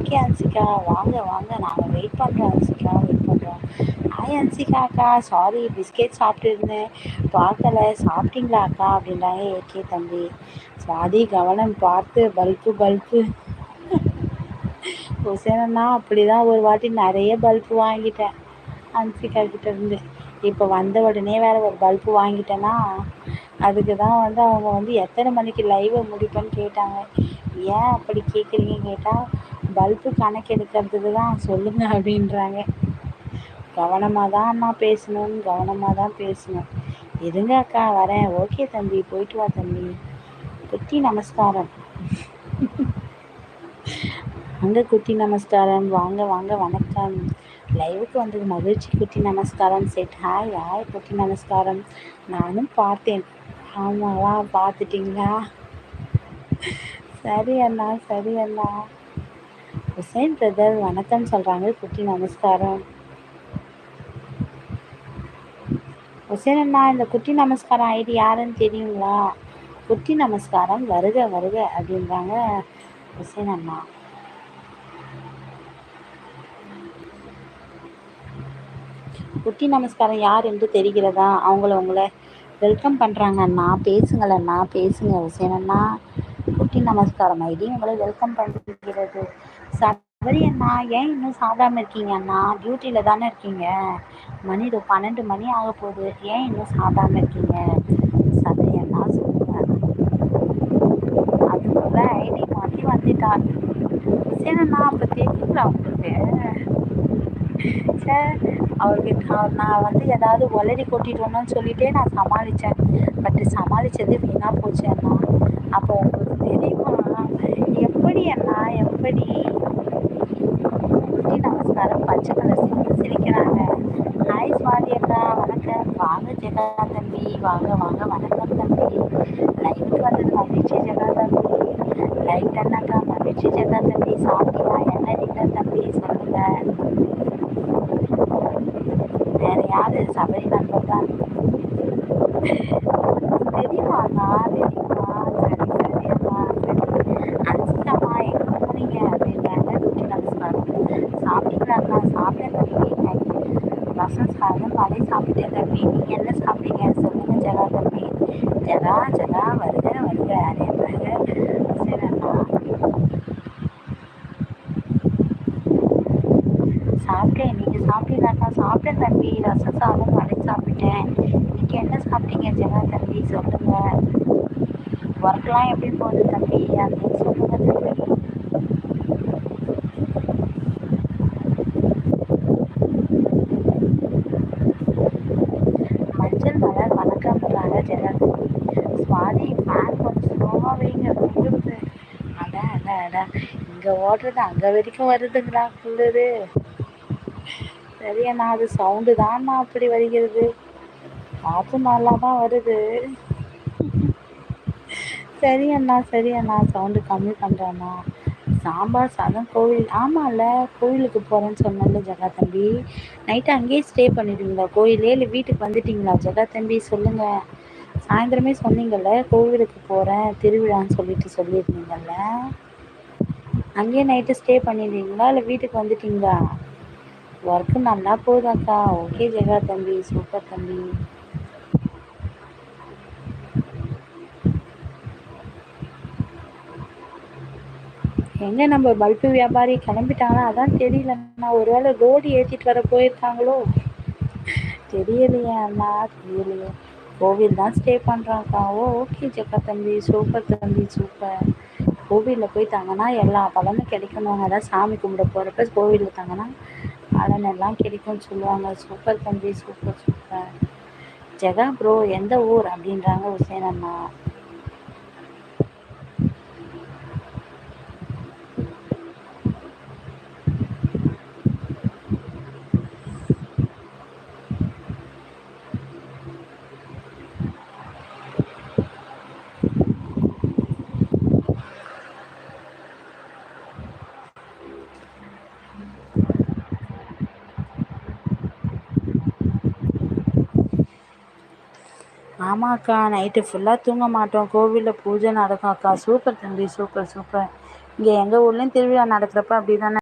Okay Hansika, வாங்க வாங்க, நாங்கள் வெயிட் பண்ணுறோம் அன்சிகா, வெயிட் பண்ணுறோம். ஹாய் அன்சிகா அக்கா, சாரி பிஸ்கெட் சாப்பிட்டு இருந்தேன், பார்க்கல, சாப்பிட்டீங்களா அக்கா அப்படின்றாங்க. ஏகே தம்பி, சுவாதி கவனம் பார்த்து, பல்பு பல்பு. ஹுசேனண்ணா அப்படிதான் ஒரு வாட்டி நிறைய பல்பு வாங்கிட்டேன் அன்சிகா கிட்ட இருந்து. இப்போ வந்த உடனே வேற ஒரு பல்பு வாங்கிட்டேன்னா, அதுக்கு தான் வந்து அவங்க வந்து எத்தனை மணிக்கு லைவை முடிப்பேன்னு கேட்டாங்க. ஏன் அப்படி கேட்குறீங்க கேட்டால், பல்பு கணக்கு எடுக்கிறதுக்கு தான் சொல்லுங்க அப்படின்றாங்க. கவனமாக தான் அண்ணா பேசணும், கவனமாக தான் பேசணும். இருங்க அக்கா வரேன். ஓகே தம்பி, போயிட்டு வா தம்பி. குட்டி நமஸ்காரம். அங்கே குட்டி நமஸ்காரம், வாங்க வாங்க, வணக்கம். லைவுக்கு வந்தது மகிழ்ச்சி குட்டி நமஸ்காரம். செட் ஹாய் ஹாய் குட்டி நமஸ்காரம். நானும் பார்த்தேன். ஆமாவா, பார்த்துட்டிங்களா? சரி அண்ணா, சரி அண்ணா. ஹுசைன் பிரதர் வணக்கம் சொல்கிறாங்க. குட்டி நமஸ்காரம். ஹுசைன் அண்ணா, இந்த குட்டி நமஸ்காரம் ஐடி யாருன்னு தெரியுங்களா? குட்டி நமஸ்காரம் வருக வருக அப்படின்றாங்க ஹுசைன் அண்ணா. குட்டி நமஸ்காரம் யார் என்று தெரிகிறதா? உங்களை வெல்கம் பண்ணுறாங்க அண்ணா. பேசுங்கள் அண்ணா, பேசுங்க ஹுசைன் அண்ணா. குட்டி நமஸ்காரம் ஐடி உங்களை வெல்கம் பண்ணுகிறது. சபரி அண்ணா, ஏன் இன்னும் சாப்பிடாம இருக்கீங்க அண்ணா? டியூட்டியில் தானே இருக்கீங்க. மணி 12 மணி ஆக போகுது, ஏன் இன்னும் சாப்பிடாம இருக்கீங்க? சபரி அண்ணா சொல்லுங்க. அதுக்குள்ள ஐடி மாற்றி வந்துட்டார் ஹுசைன் அண்ணா. அப்போ தெரியுங்களா உங்களுக்கு? சார், அவர்கிட்ட நான் வந்து ஏதாவது ஒலரி கொட்டிட்டோன்னு சொல்லிட்டே நான் சமாளித்தேன். பட் சமாளித்தது வீணாக போச்சு அண்ணா. அப்போ உங்களுக்கு தெரியுமா? எப்படி அண்ணா, எப்படி? குட்டி நமஸ்காரம் பச்சை கலர் சிரிக்கிறாங்க. ஹாய் சுவாதி அக்கா, வணக்கம். வாங்க ஜெகா தம்பி, வாங்க வாங்க, வணக்கம் தம்பி. லைவுக்கு வந்தது மகிழ்ச்சி ஜெகா தம்பி. லைட் அண்ணாக்கா, மகிழ்ச்சி ஜெகா தம்பி. சாப்பிட்டீங்களா? என்ன டின்னர் தம்பி சொல்லுங்க. வேற யாரு? சபரி நண்பர் தான். தெரியுமாண்ணா, தெரியுமா? சரி சரி அண்ணா, சரி. அன்சிகம்மா எங்கே போனீங்க அப்படின்றாங்க குட்டி நமஸ்காரம். சாப்பிட்டீங்களாண்ணா? சாப்பிட்டேன் தம்பி. ரசம் சாதம் வடை சாப்பிட்டேன் தம்பி. நீங்கள் என்ன சாப்பிட்டீங்க சொல்லுங்க ஜெகா தம்பி. ஜெகா ஜெகா வருக வருக அப்படின்றாங்க. சரி அண்ணா, சாப்பிட்டேன். நீங்கள் சாப்பிட்டீங்களாக்கா? சாப்பிட்டேன் தம்பி, ரசம் சாதம் வடை சாப்பிட்டேன். நீங்கள் என்ன சாப்பிட்டீங்க ஜெகா தம்பி சொல்லுங்க. ஒர்க்லாம் எப்படி போகுது தம்பி அப்படின்னு சொல்லுங்க தம்பி. மஞ்சள் மலர் வணக்கம்ன்றாங்க ஜெகா தம்பி. சுவாதி ஃபேன் கொஞ்சம் ஸ்லோவாக வைங்க, குளிருது. அட அட அட, இங்கே ஓடுறது அங்கே வரைக்கும் வருதுங்களா குளிரு? சரியண்ணா, அது சவுண்டு தான்ண்ணா அப்படி வருகிறது. காற்று நல்லா தான் வருது. சரி அண்ணா, சரி அண்ணா, சவுண்டு கம்மி பண்ணுறேண்ணா. சாம்பார் சாதம் கோவில். ஆமாம்ல, கோவிலுக்கு போகிறேன்னு சொன்னேன்ல ஜெகா தம்பி. நைட்டு அங்கேயே ஸ்டே பண்ணிடுவீங்களா கோயிலே, இல்லை வீட்டுக்கு வந்துட்டிங்களா ஜெகா தம்பி சொல்லுங்கள். சாயந்தரமே சொன்னீங்கள்ல கோவிலுக்கு போகிறேன் திருவிழான்னு சொல்லியிருந்தீங்கள்ல. அங்கேயே நைட்டு ஸ்டே பண்ணிடுவீங்களா இல்லை வீட்டுக்கு வந்துட்டிங்களா? ஒர்க்கு நல்லா போகுதாக்கா? ஓகே ஜெகா தம்பி, சூப்பர் தம்பி. எங்கே நம்ம பல்பு வியாபாரி கிளம்பிட்டாங்களா? அதான் தெரியலண்ணா. ஒருவேளை ரோடு ஏற்றிட்டு வர போயிருக்காங்களோ தெரியலையே அண்ணா, தெரியலையே. கோவில் தான் ஸ்டே பண்ணுறாங்க்கா. ஓகே ஜெகா தம்பி, சூப்பர் தம்பி, சூப்பர். கோவிலில் போய் தங்கினா எல்லா பலனும் கிடைக்கணும். அதான் சாமி கும்பிட போகிறப்ப கோவிலில் தங்கினா பலன் எல்லாம் கிடைக்கும்னு சொல்லுவாங்க. சூப்பர் தம்பி, சூப்பர் சூப்பர். ஜெகா ப்ரோ எந்த ஊர் அப்படின்றாங்க ஹுசேன் அண்ணா. ஆமாக்கா, நைட்டு ஃபுல்லாக தூங்க மாட்டோம், கோவிலில் பூஜை நடக்கும் அக்கா. சூப்பர் தம்பி, சூப்பர் சூப்பர். இங்க எங்க ஊர்லயும் திருவிழா நடக்கிறப்ப அப்படிதானே